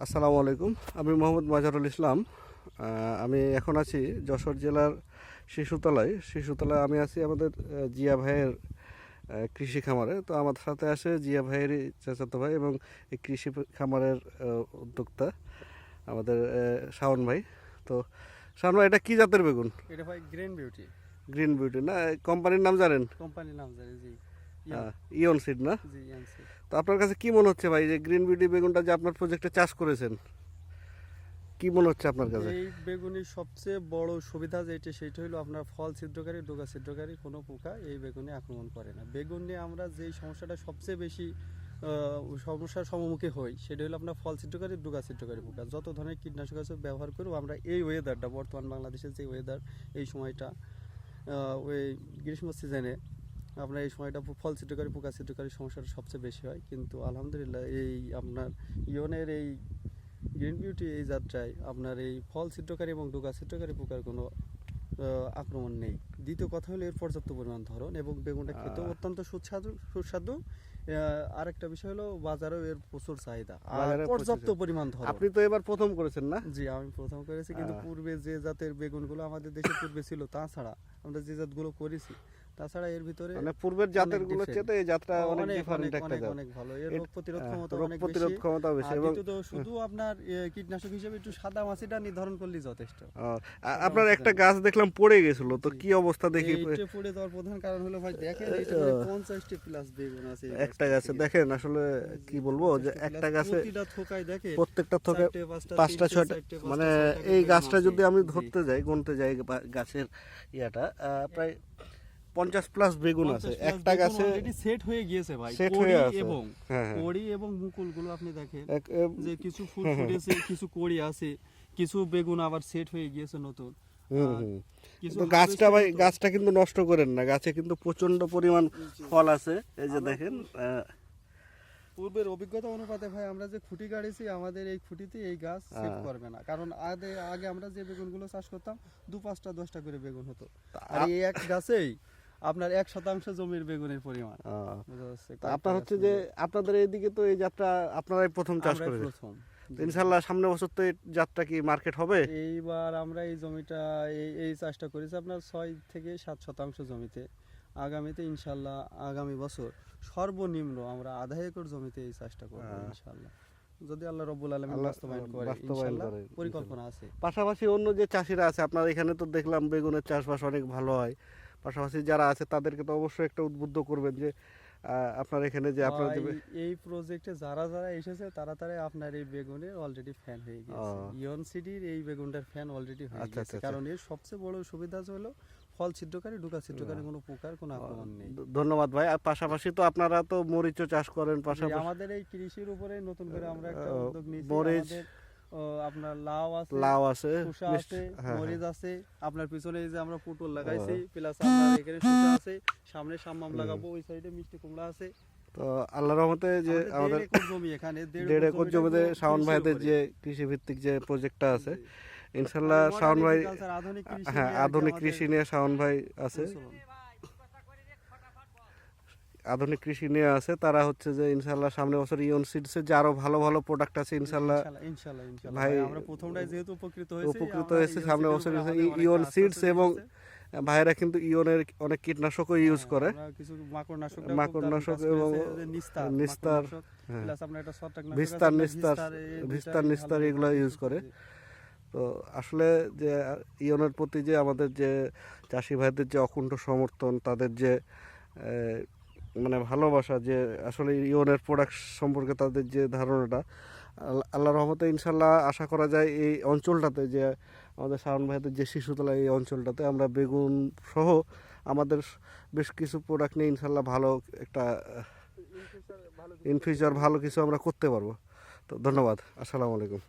আসসালামু আলাইকুম। আমি মোহাম্মদ মাজারুল ইসলাম। আমি এখন আছি যশোর জেলার শিশুতলায় আমি আছি আমাদের জিয়া ভাইয়ের কৃষি খামারে। তো আমার সাথে আসে জিয়া ভাইয়েরই চাচাতো ভাই এবং এই কৃষি খামারের উদ্যোক্তা আমাদের শাওন ভাই। তো শাওন ভাই, এটা কি জাতের বেগুন? এটা ভাই গ্রিন বিউটি। গ্রিন বিউটি না? কোম্পানির নাম জানেন? কোম্পানির নাম জানি, জি। ইয়ন সিড না? জি, ইয়ান সিড। তো আপনার কাছে কি মনে হচ্ছে ভাই, যে গ্রিন বিউটি বেগুনটা যে আপনার প্রজেক্টে চাষ করেছেন, কি মনে হচ্ছে আপনার কাছে? এই বেগুনের সবচেয়ে বড় সুবিধা যেটা সেটা হলো আপনার ফল ছিদ্রকারী, ডগা ছিদ্রকারী কোনো পোকা এই বেগুনে আক্রমণ করে না। বেগুনে আমরা যেই সমস্যাটা সবচেয়ে বেশি সমস্যার সম্মুখীন হই সেটা হলো আপনার ফল ছিদ্রকারী, ডগা ছিদ্রকারী পোকা। যত ধরনের কীটনাশক আছে ব্যবহার করেও আমরা এই ওয়েদারটা, বর্তমান বাংলাদেশের যে ওয়েদার, এই সময়টা ওই গ্রীষ্ম সিজনে আপনার এই সময়টা ফল ছিদ্রকারী, পোকা ছিদ্রকারী সমস্যাটা সবচেয়ে বেশি হয়। কিন্তু আলহামদুলিল্লাহ এই আপনার ইয়নের এই গ্রিন বিউটি এই যাত্রায় আপনার এই ফল ছিদ্রকারী এবং ডগা ছিদ্রকারী পোকার কোনো আক্রমণ নেই। দ্বিতীয় কথা হলো এর পর্যাপ্ত পরিমাণ ধরন এবং বেগুনটা খেতেও অত্যন্ত সুস্বাদু। আরেকটা বিষয় হলো বাজারেও এর প্রচুর চাহিদা আর পর্যাপ্ত পরিমাণ ধরন। আপনি তো এবার প্রথম করেছেন না? জি, আমি প্রথম করেছি, কিন্তু পূর্বে যে জাতের বেগুনগুলো আমাদের দেশে পূর্বে ছিল, তাছাড়া আমরা যে জাতগুলো করেছি, তাছাড়া এর ভিতরে মানে পূর্বের জাতের গুলো চেয়ে এই জাতটা অনেক ডিফারেন্ট একটা জাত। অনেক ভালো। এর রোগ প্রতিরোধ ক্ষমতা রোগ অনেক প্রতিরোধ ক্ষমতা বেশি এবং শুধু আপনার কীটনাশক হিসেবে একটু সাদা মাছিটা নির্ধারণ করলেই যথেষ্ট। আপনার একটা গাছ দেখলাম পড়ে গেছিল, তো কি অবস্থা দেখি? এইটা পড়ে যাওয়ার প্রধান কারণ হলো ভাই দেখেন এটা 50টি প্লাস বেগুন আছে একটা গাছে। দেখেন আসলে কি বলবো, যে একটা গাছে প্রতিটা থোকায় দেখেন, প্রত্যেকটা থোকায় 5টা 6টা, মানে এই গাছটা যদি আমি ধরতে যাই, গুনতে যাই গাছের ইয়াটা, প্রায় 50 প্লাস বেগুন আছে একটা গাছে। অলরেডি সেট হয়ে গিয়েছে ভাই, সেট হয়ে আছে এবং কড়ি এবং মুকুলগুলো আপনি দেখেন যে কিছু ফুল হ্যাঁ। ফুটেছে, কিছু কড়ি আছে, কিছু বেগুন আবার সেট হয়ে গিয়েছে নতুন। তো গাছটা ভাই, গাছটা কিন্তু নষ্ট করেন না, গাছে কিন্তু প্রচন্ড পরিমাণ ফল আছে। এই যে দেখেন, পূর্বের অভিজ্ঞতা অনুপাতে ভাই আমরা যে খুঁটি গাড়িছি, আমাদের এই খুঁটিতে এই গাছ সেট করবে না, কারণ আগে আমরা যে বেগুনগুলো চাষ করতাম 2-5টা 10টা করে বেগুন হতো, আর এই এক গাছেই আপনার 1% জমির বেগুনের পরিমাণ। আপনার হচ্ছে যে আপনাদের এইদিকে তো এই যাত্রা আপনারাই প্রথম চাষ করেছেন। ইনশাআল্লাহ সামনে বছর তো এই যাত্রা কি মার্কেট হবে? এইবার আমরা এই জমিটা এই চাষটা করেছি আপনার 6 থেকে 7% জমিতে। আগামীতে ইনশাআল্লাহ আগামী বছর সর্বনিম্ন আমরা আধা একর জমিতে এই চাষটা করব ইনশাআল্লাহ, যদি আল্লাহ রাব্বুল আলামিন বাস্তবায়ন করে। ইনশাআল্লাহ পরিকল্পনা আছে। পাশাপাশি অন্য যে চাষিরা আছে আপনার এখানে, তো দেখলাম বেগুনের চাষবাস অনেক ভালো হয়। পাশাপাশি যারা আছে তাদেরকে তো অবশ্যই একটা উদ্বুদ্ধ করবেন যে আপনার এখানে যে আপনার এই প্রজেক্টে যারা এসেছে তারা আপনার এই বেগুনের অলরেডি ফ্যান হয়ে গেছে। ইয়ন সিডির এই বেগুনটার ফ্যান অলরেডি হয়ে গেছে, কারণ এর সবচেয়ে বড় সুবিধা হলো ফল ছিদ্রকারী, ডগা ছিদ্রকারী কোনো পোকার কোনো আক্রমণ নেই। ধন্যবাদ ভাই। আর পাশাপাশি তো আপনারা তো মরিচও চাষ করেন। পাশাপাশি আমাদের এই কৃষির উপরে নতুন করে আমরা একটা উদ্যোগ নিয়েছি। মরিচ, আপনার লাউ আছে, শসা আছে, মরিচ আছে, আপনার পিছনে এই যে আমরা পটল লাগাইছি, প্লাস আপনার এখানে শসা আছে, সামনে শাম্মাম লাগাবো, ওই সাইডে মিষ্টি কুমড়া আছে। তো আল্লাহর রহমতে যে আমাদের 1.5 একর জমিতে শাওন ভাইদের যে কৃষি ভিত্তিক যে প্রজেক্টটা আছে, ইনশাআল্লাহ শাওন ভাই, হ্যাঁ, আধুনিক কৃষি নিয়ে শাওন ভাই আছে, আধুনিক কৃষি নিয়ে আছে। তারা হচ্ছে যে ইনশাআল্লাহ সামনে বছর ইয়ন সিডসের যে আরো ভালো ভালো প্রোডাক্ট আছে ইনশাআল্লাহ ভাই, আমরা প্রথমটাই যেহেতু উপকৃত হয়েছে সামনে বছর ইয়ন সিডস, এবং ভাইরা কিন্তু ইয়নের অনেক কীটনাশকও ইউজ করে, মাকড়নাশক এবং নিস্তার, নিস্তার এগুলো ইউজ করে। তো আসলে যে ইয়নের প্রতি যে আমাদের যে চাষি ভাইদের যে অকুণ্ঠ সমর্থন, তাদের যে মানে ভালোবাসা, যে আসলে ইয়নের প্রোডাক্ট সম্পর্কে তাদের যে ধারণাটা, আল্লাহর রহমতে ইনশাল্লাহ আশা করা যায় এই অঞ্চলটাতে, যে আমাদের শাওন ভাইদের যে শিশুতলা, এই অঞ্চলটাতে আমরা বেগুন সহ আমাদের বেশ কিছু প্রোডাক্ট নিয়ে ইনশাল্লাহ ভালো একটা ইন ফিউচার ভালো কিছু আমরা করতে পারবো। তো ধন্যবাদ। আসসালামু আলাইকুম।